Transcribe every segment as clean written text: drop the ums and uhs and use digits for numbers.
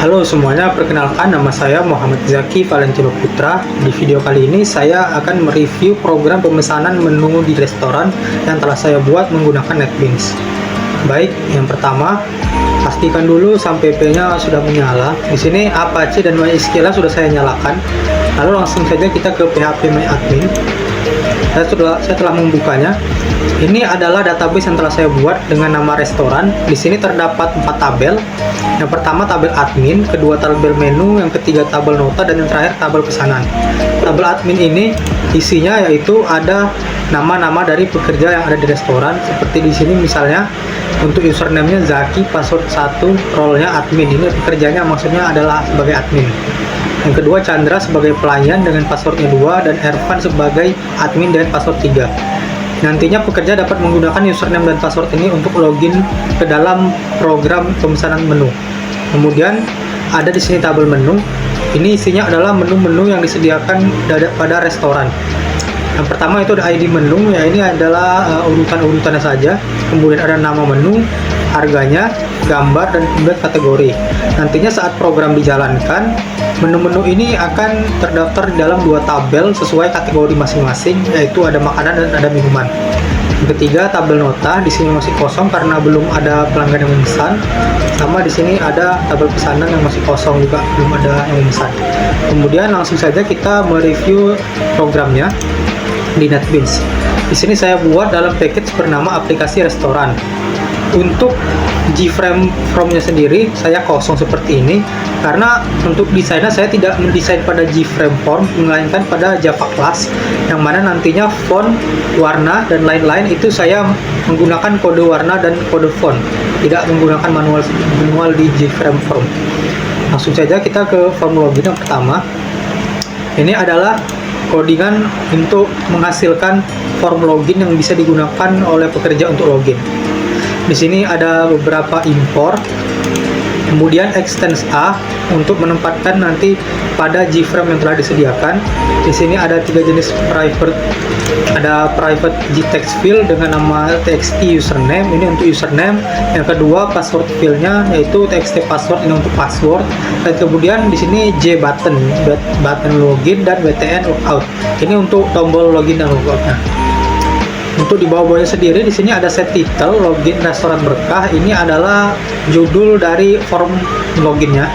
Halo semuanya, perkenalkan nama saya Muhammad Zaki Valentino Putra. Di video kali ini saya akan mereview program pemesanan menu di restoran yang telah saya buat menggunakan NetBeans. Baik, yang pertama, pastikan dulu sampai PP-nya sudah menyala. Di sini Apache dan MySQL sudah saya nyalakan. Lalu langsung saja kita ke PHP My Admin. Saya telah membukanya. Ini adalah database yang telah saya buat dengan nama restoran. Di sini terdapat 4 tabel. Yang pertama tabel admin, kedua tabel menu, yang ketiga tabel nota, dan yang terakhir tabel pesanan. Tabel admin ini isinya yaitu ada nama-nama dari pekerja yang ada di restoran. Seperti di sini misalnya untuk username-nya Zaki, password 1, role-nya admin. Ini pekerjanya maksudnya adalah sebagai admin. Yang kedua Chandra sebagai pelayan dengan passwordnya 2, dan Ervan sebagai admin dengan password 3. Nantinya pekerja dapat menggunakan username dan password ini untuk login ke dalam program pemesanan menu. Kemudian ada di sini tabel menu. Ini isinya adalah menu-menu yang disediakan pada restoran. Yang pertama itu ada ID menu, ya ini adalah urutan-urutannya saja. Kemudian ada nama menu, harganya, gambar, dan kemudian kategori. Nantinya saat program dijalankan, menu-menu ini akan terdaftar di dalam 2 tabel sesuai kategori masing-masing, yaitu ada makanan dan ada minuman. Yang ketiga tabel nota, di sini masih kosong karena belum ada pelanggan yang memesan. Sama di sini ada tabel pesanan yang masih kosong juga, belum ada yang memesan. Kemudian langsung saja kita mereview programnya di NetBeans. Di sini saya buat dalam package bernama aplikasi restoran. Untuk Gframe from-nya sendiri saya kosong seperti ini karena untuk desainnya saya tidak mendesain pada Gframe form, melainkan pada Java class, yang mana nantinya font, warna, dan lain-lain itu saya menggunakan kode warna dan kode font, tidak menggunakan manual di Gframe form. Langsung saja kita ke form login yang pertama. Ini adalah codingan untuk menghasilkan form login yang bisa digunakan oleh pekerja untuk login. Di sini ada beberapa import, kemudian extends A untuk menempatkan nanti pada Gframe yang telah disediakan. Di sini ada 3 jenis private, ada private Gtext field dengan nama txt username, ini untuk username. Yang kedua password fieldnya yaitu txt password, ini untuk password. Dan kemudian di sini J button login, dan btn logout, ini untuk tombol login dan logoutnya. Untuk di bawah-bawahnya sendiri di sini ada set title login restoran berkah, ini adalah judul dari form loginnya.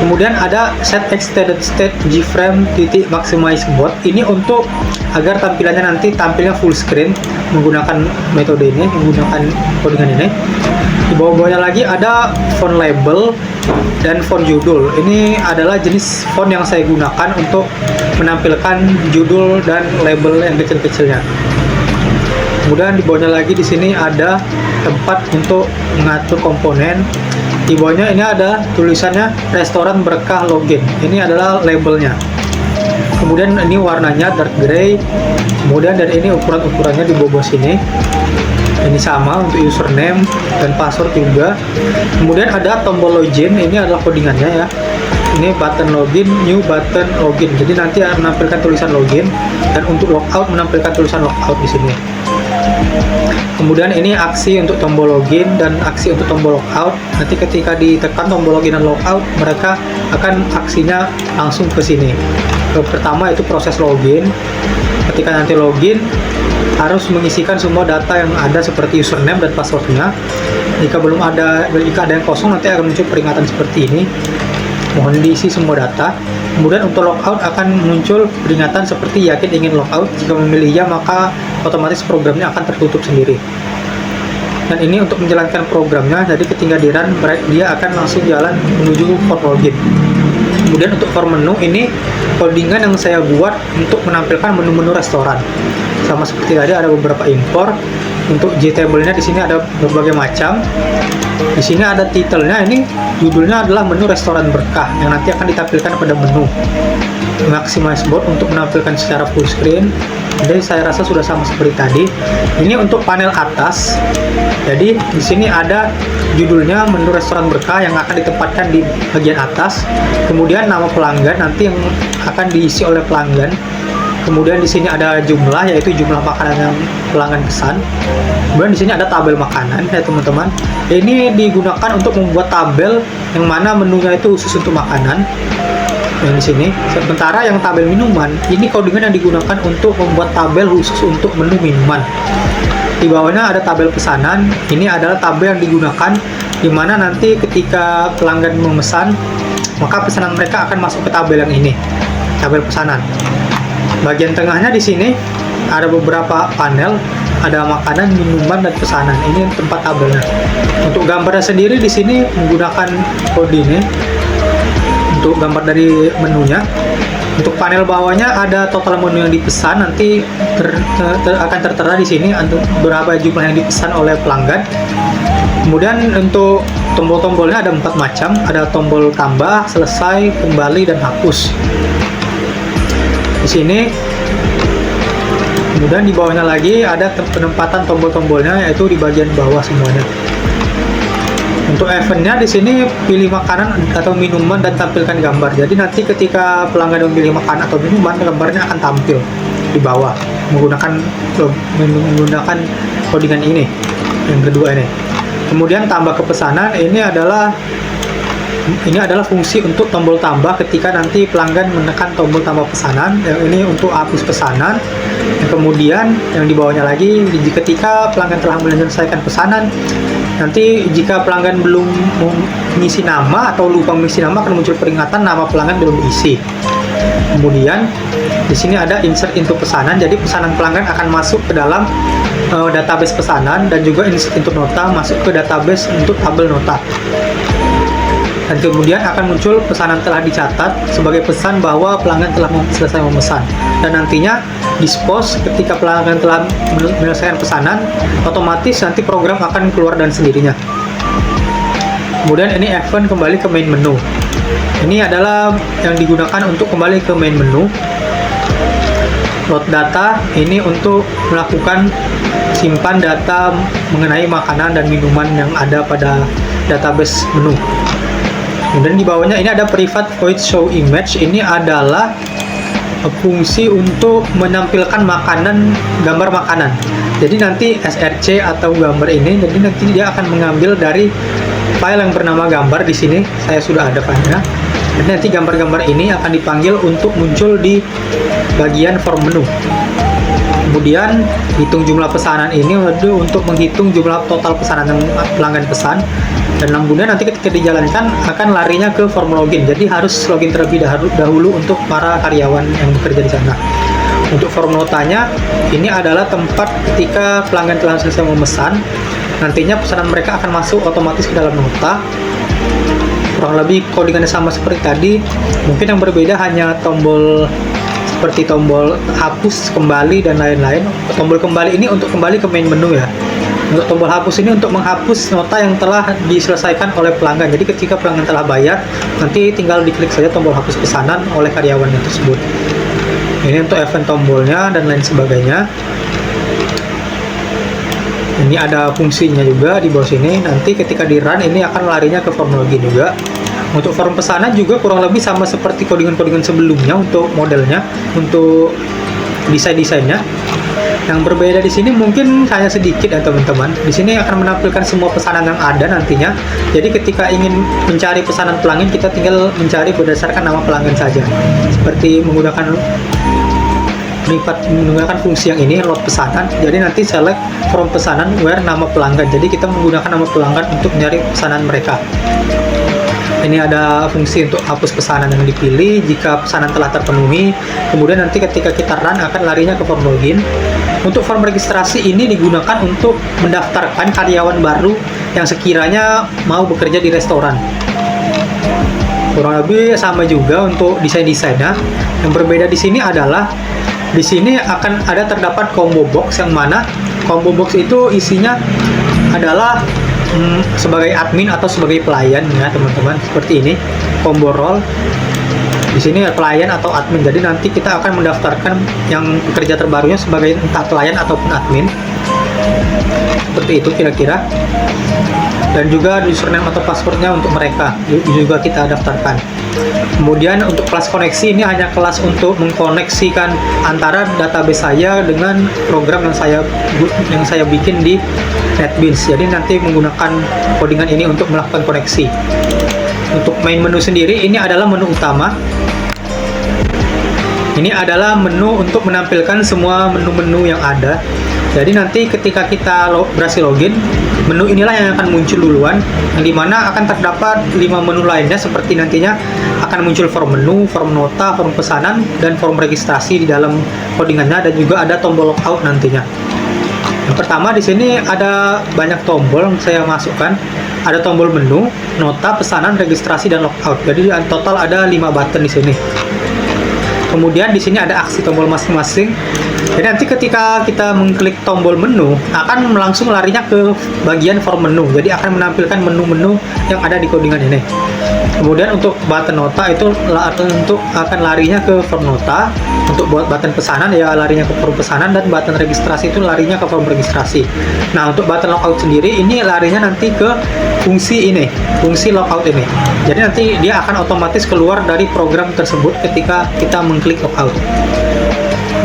Kemudian ada set extended state Gframe maximize board, ini untuk agar tampilannya nanti tampilnya full screen menggunakan metode ini, menggunakan codingan ini. Di bawah-bawahnya lagi ada font label dan font judul. Ini adalah jenis font yang saya gunakan untuk menampilkan judul dan label yang kecil-kecilnya. Kemudian di bawahnya lagi di sini ada tempat untuk mengatur komponen. Di bawahnya ini ada tulisannya restoran berkah login. Ini adalah labelnya. Kemudian ini warnanya dark gray. Kemudian dan ini ukuran-ukurannya di bawah sini. Ini sama untuk username dan password juga. Kemudian ada tombol login. Ini adalah codingannya ya. Ini button login, new button login. Jadi nanti akan menampilkan tulisan login, dan untuk logout menampilkan tulisan logout di sini. Kemudian ini aksi untuk tombol login dan aksi untuk tombol logout. Nanti ketika ditekan tombol login dan logout, mereka akan aksinya langsung ke sini. Pertama itu proses login. Ketika nanti login, harus mengisikan semua data yang ada seperti username dan passwordnya. Jika ada yang kosong, nanti akan muncul peringatan seperti ini. Mohon diisi semua data. Kemudian untuk logout akan muncul peringatan seperti yakin ingin logout. Jika memilih ya, maka otomatis programnya akan tertutup sendiri. Dan ini untuk menjalankan programnya, jadi ketika di run dia akan langsung jalan menuju form login. Kemudian untuk form menu, ini codingan yang saya buat untuk menampilkan menu-menu restoran. Sama seperti tadi ada beberapa import. Untuk JTable-nya di sini ada berbagai macam. Di sini ada title-nya, ini judulnya adalah menu restoran berkah yang nanti akan ditampilkan pada menu. Maximize board untuk menampilkan secara full screen. Jadi saya rasa sudah sama seperti tadi. Ini untuk panel atas. Jadi di sini ada judulnya menu restoran berkah yang akan ditempatkan di bagian atas. Kemudian nama pelanggan nanti yang akan diisi oleh pelanggan. Kemudian di sini ada jumlah, yaitu jumlah makanan yang pelanggan pesan. Kemudian di sini ada tabel makanan ya teman-teman. Ini digunakan untuk membuat tabel yang mana menunya itu khusus untuk makanan. Yang di sini. Sementara yang tabel minuman, ini codingan yang digunakan untuk membuat tabel khusus untuk menu minuman. Di bawahnya ada tabel pesanan. Ini adalah tabel yang digunakan di mana nanti ketika pelanggan memesan, maka pesanan mereka akan masuk ke tabel yang ini, tabel pesanan. Bagian tengahnya di sini ada beberapa panel, ada makanan, minuman, dan pesanan. Ini tempat tabelnya. Untuk gambarnya sendiri di sini menggunakan kode ini untuk gambar dari menunya. Untuk panel bawahnya ada total menu yang dipesan, nanti akan tertera di sini untuk berapa jumlah yang dipesan oleh pelanggan. Kemudian untuk tombol-tombolnya ada 4 macam, ada tombol tambah, selesai, kembali, dan hapus. Di sini. Kemudian di bawahnya lagi ada penempatan tombol-tombolnya, yaitu di bagian bawah semuanya. Untuk eventnya di sini pilih makanan atau minuman dan tampilkan gambar. Jadi nanti ketika pelanggan memilih makanan atau minuman, gambarnya akan tampil di bawah menggunakan codingan ini, yang kedua ini. Kemudian tambah ke pesanan, ini adalah fungsi untuk tombol tambah ketika nanti pelanggan menekan tombol tambah pesanan. Yang ini untuk hapus pesanan. Yang kemudian yang di bawahnya lagi, ketika pelanggan telah menyelesaikan pesanan, nanti jika pelanggan belum mengisi nama atau lupa mengisi nama, akan muncul peringatan nama pelanggan belum diisi. Kemudian di sini ada insert into pesanan, jadi pesanan pelanggan akan masuk ke dalam database pesanan, dan juga insert into nota masuk ke database untuk tabel nota. Dan kemudian akan muncul pesanan telah dicatat sebagai pesan bahwa pelanggan telah selesai memesan. Dan nantinya dispose ketika pelanggan telah menyelesaikan pesanan, otomatis nanti program akan keluar dan sendirinya. Kemudian ini event kembali ke main menu. Ini adalah yang digunakan untuk kembali ke main menu. Load data ini untuk melakukan simpan data mengenai makanan dan minuman yang ada pada database menu. Kemudian di bawahnya ini ada private void show image. Ini adalah fungsi untuk menampilkan makanan, gambar makanan. Jadi nanti SRC atau gambar ini, jadi nanti dia akan mengambil dari file yang bernama gambar. Di sini saya sudah ada filenya. Jadi nanti gambar-gambar ini akan dipanggil untuk muncul di bagian form menu. Kemudian hitung jumlah pesanan ini untuk menghitung jumlah total pesanan yang pelanggan pesan. Dan kemudian nanti ketika dijalankan akan larinya ke form login. Jadi harus login terlebih dahulu untuk para karyawan yang bekerja di sana. Untuk form notanya, ini adalah tempat ketika pelanggan telah selesai memesan, nantinya pesanan mereka akan masuk otomatis ke dalam nota. Kurang lebih codingannya sama seperti tadi. Mungkin yang berbeda hanya tombol seperti tombol hapus, kembali, dan lain-lain. Tombol kembali ini untuk kembali ke main menu ya. Untuk tombol hapus ini untuk menghapus nota yang telah diselesaikan oleh pelanggan. Jadi ketika pelanggan telah bayar, nanti tinggal diklik saja tombol hapus pesanan oleh karyawan tersebut. Ini untuk event tombolnya dan lain sebagainya. Ini ada fungsinya juga di bawah sini. Nanti ketika di run ini akan larinya ke form login juga. Untuk form pesanan juga kurang lebih sama seperti codingan-codingan sebelumnya untuk modelnya, untuk desain-desainnya. Yang berbeda di sini mungkin hanya sedikit ya teman-teman. Di sini akan menampilkan semua pesanan yang ada nantinya. Jadi ketika ingin mencari pesanan pelanggan, kita tinggal mencari berdasarkan nama pelanggan saja. Seperti menggunakan fungsi yang ini, load pesanan. Jadi nanti select from pesanan where nama pelanggan. Jadi kita menggunakan nama pelanggan untuk mencari pesanan mereka. Ini ada fungsi untuk hapus pesanan yang dipilih jika pesanan telah terpenuhi. Kemudian nanti ketika kita run akan larinya ke form login. Untuk form registrasi ini digunakan untuk mendaftarkan karyawan baru yang sekiranya mau bekerja di restoran. Kurang lebih sama juga untuk desain-desainnya. Yang berbeda di sini adalah di sini akan ada terdapat combo box, yang mana combo box itu isinya adalah sebagai admin atau sebagai pelayan ya teman-teman, seperti ini combo role. Di sini pelayan atau admin. Jadi nanti kita akan mendaftarkan yang pekerja terbarunya sebagai entah pelayan ataupun admin. seperti itu kira-kira. Dan juga username atau passwordnya untuk mereka juga kita daftarkan. Kemudian untuk kelas koneksi, ini hanya kelas untuk mengkoneksikan antara database saya dengan program yang saya bikin di NetBeans. Jadi nanti menggunakan codingan ini untuk melakukan koneksi. Untuk main menu sendiri, ini adalah menu utama. Ini adalah menu untuk menampilkan semua menu-menu yang ada. Jadi nanti ketika kita berhasil login, menu inilah yang akan muncul duluan, yang dimana akan terdapat 5 menu lainnya seperti nantinya akan muncul form menu, form nota, form pesanan, dan form registrasi di dalam codingannya, dan juga ada tombol logout nantinya. Yang pertama di sini ada banyak tombol yang saya masukkan. Ada tombol menu, nota, pesanan, registrasi, dan logout. Jadi total ada 5 button di sini. Kemudian di sini ada aksi tombol masing-masing. Jadi nanti ketika kita mengklik tombol menu, akan langsung larinya ke bagian form menu. Jadi akan menampilkan menu-menu yang ada di codingan ini. Kemudian untuk button nota itu untuk akan larinya ke form nota. Untuk buat button pesanan ya larinya ke form pesanan, dan button registrasi itu larinya ke form registrasi. Nah, untuk button logout sendiri ini larinya nanti ke fungsi ini, fungsi logout ini. Jadi nanti dia akan otomatis keluar dari program tersebut ketika kita mengklik logout.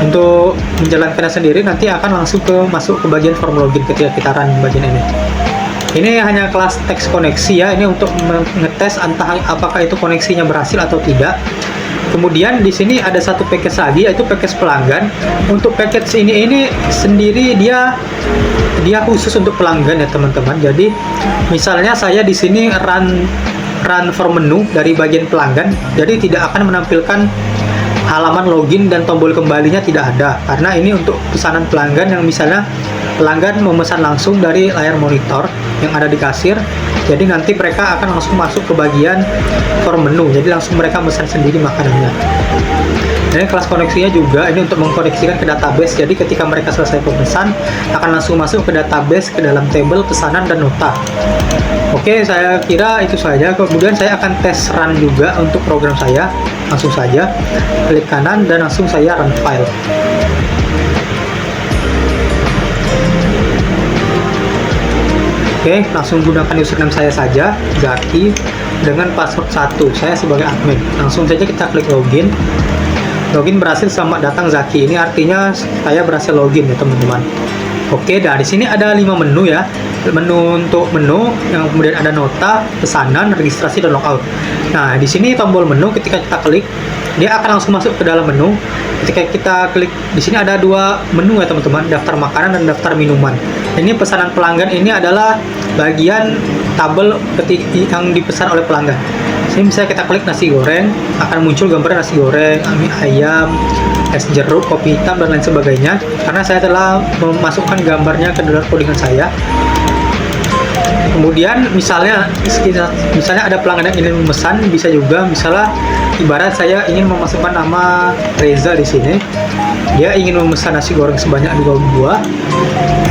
Untuk menjalankannya sendiri nanti akan langsung masuk ke bagian form login ketika kita run bagian ini. Ini hanya kelas teks koneksi ya, ini untuk mengetes entah apakah itu koneksinya berhasil atau tidak. Kemudian di sini ada satu package lagi, yaitu package pelanggan. Untuk package ini sendiri dia khusus untuk pelanggan ya teman-teman. Jadi misalnya saya di sini run form menu dari bagian pelanggan, jadi tidak akan menampilkan halaman login dan tombol kembalinya, tidak ada, karena ini untuk pesanan pelanggan yang misalnya pelanggan memesan langsung dari layar monitor yang ada di kasir. Jadi nanti mereka akan langsung masuk ke bagian form menu, jadi langsung mereka pesan sendiri makanannya. Ini kelas koneksinya juga ini untuk mengkoneksikan ke database. Jadi ketika mereka selesai pemesan akan langsung masuk ke database, ke dalam table pesanan dan nota. Oke, saya kira itu saja. Kemudian saya akan tes run juga untuk program saya. Langsung saja klik kanan dan langsung saya run file. Oke, langsung gunakan username saya saja, Zaki, dengan password 1. Saya sebagai admin. Langsung saja kita klik login. Login berhasil, selamat datang Zaki. Ini artinya saya berhasil login ya teman-teman. Oke, di sini ada 5 menu ya. Menu untuk menu, yang kemudian ada nota, pesanan, registrasi, dan logout. Nah, di sini tombol menu ketika kita klik, dia akan langsung masuk ke dalam menu. Ketika kita klik, di sini ada 2 menu ya teman-teman, daftar makanan dan daftar minuman. Ini pesanan pelanggan, ini adalah bagian tabel yang dipesan oleh pelanggan. Sini misalnya kita klik nasi goreng, akan muncul gambar nasi goreng, mie ayam, es jeruk, kopi hitam, dan lain sebagainya. Karena saya telah memasukkan gambarnya ke dalam codingan saya. Kemudian misalnya ada pelanggan yang ingin memesan, bisa juga misalnya ibarat saya ingin memasukkan nama Reza di sini. Dia ingin memesan nasi goreng sebanyak 2 buah,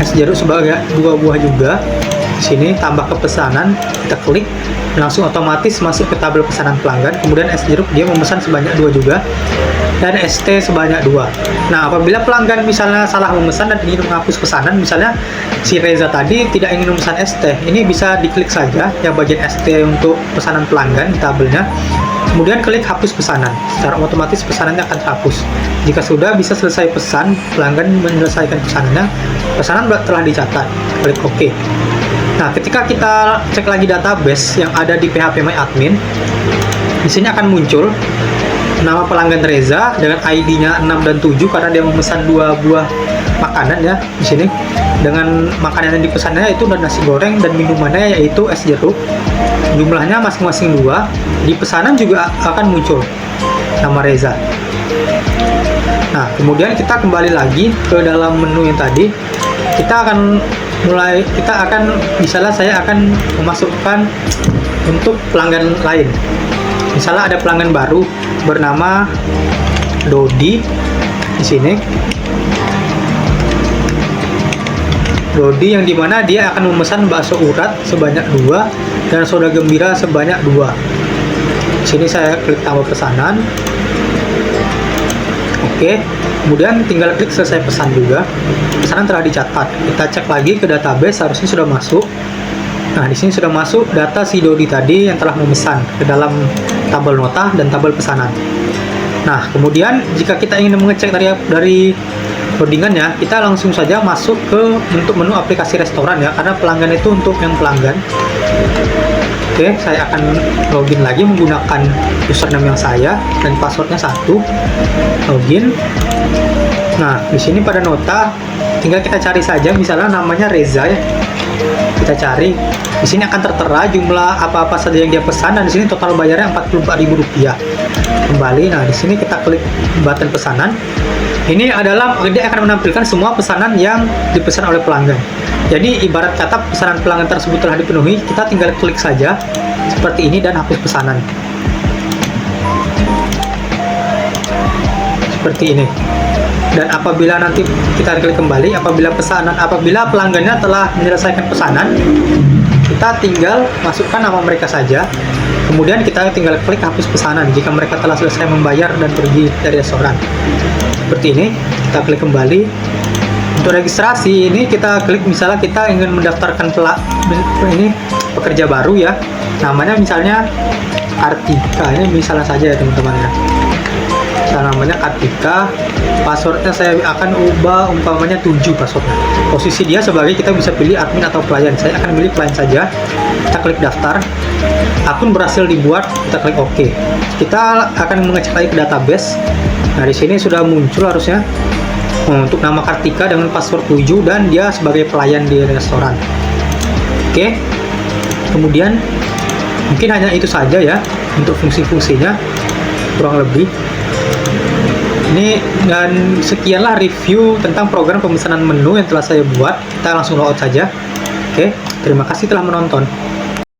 es jeruk sebanyak 2 buah juga. Di sini tambah ke pesanan, kita klik, langsung otomatis masuk ke tabel pesanan pelanggan. Kemudian es jeruk dia memesan sebanyak 2 juga, dan ST sebanyak 2. Nah, apabila pelanggan misalnya salah memesan dan ingin menghapus pesanan, misalnya si Reza tadi tidak ingin memesan ST, ini bisa diklik saja yang bagian ST untuk pesanan pelanggan di tabelnya. Kemudian klik hapus pesanan, secara otomatis pesanannya akan terhapus. Jika sudah bisa selesai pesan, pelanggan menyelesaikan pesanannya, pesanan telah dicatat, klik OK. Nah, ketika kita cek lagi database yang ada di PHPMyAdmin, di sini akan muncul nama pelanggan Reza dengan ID-nya 6 dan 7 karena dia memesan 2 buah makanan ya di sini. Dengan makanan yang dipesannya itu nasi goreng, dan minumannya yaitu es jeruk. Jumlahnya masing-masing 2. Di pesanan juga akan muncul nama Reza. Nah, kemudian kita kembali lagi ke dalam menu yang tadi. Kita akan misalnya saya akan memasukkan untuk pelanggan lain. Misalnya ada pelanggan baru bernama Dodi di sini. Dodi yang dimana dia akan memesan bakso urat sebanyak 2 dan soda gembira sebanyak 2. Di sini saya klik tambah pesanan. Oke. Kemudian tinggal klik selesai pesan juga. Pesanan telah dicatat. Kita cek lagi ke database, harusnya sudah masuk. Nah, di sini sudah masuk data si Dodi tadi yang telah memesan ke dalam tabel nota dan tabel pesanan. Nah, kemudian jika kita ingin mengecek dari loadingannya, kita langsung saja masuk ke untuk menu aplikasi restoran ya, karena pelanggan itu untuk yang pelanggan. Oke, saya akan login lagi menggunakan username yang saya dan passwordnya 1. Login. Nah, di sini pada nota tinggal kita cari saja, misalnya namanya Reza ya. Kita cari. Di sini akan tertera jumlah apa-apa saja yang dia pesan, dan di sini total bayarnya Rp44.000. Kembali. Nah, di sini kita klik button pesanan. Ini adalah, dia akan menampilkan semua pesanan yang dipesan oleh pelanggan. Jadi ibarat kata pesanan pelanggan tersebut telah dipenuhi, kita tinggal klik saja seperti ini dan hapus pesanan. Seperti ini. Dan apabila nanti kita klik kembali, apabila pelanggannya telah menyelesaikan pesanan, kita tinggal masukkan nama mereka saja. Kemudian kita tinggal klik hapus pesanan jika mereka telah selesai membayar dan pergi dari restoran. Seperti ini, kita klik kembali. Untuk registrasi ini kita klik, misalnya kita ingin mendaftarkan pekerja baru ya. Namanya misalnya Kartika, ini misalnya saja ya teman-teman ya. Namanya Kartika, passwordnya saya akan ubah umpamanya 7 passwordnya. Posisi dia sebagai, kita bisa pilih admin atau pelayan. Saya akan pilih pelayan saja. Kita klik daftar. Akun berhasil dibuat, kita klik OK. Kita akan mengecek lagi ke database. Nah, di sini sudah muncul harusnya untuk nama Kartika dengan password 7 dan dia sebagai pelayan di restoran. Oke. Kemudian mungkin hanya itu saja ya untuk fungsi-fungsinya, kurang lebih. Ini dan sekianlah review tentang program pemesanan menu yang telah saya buat. Kita langsung logout saja. Oke, terima kasih telah menonton.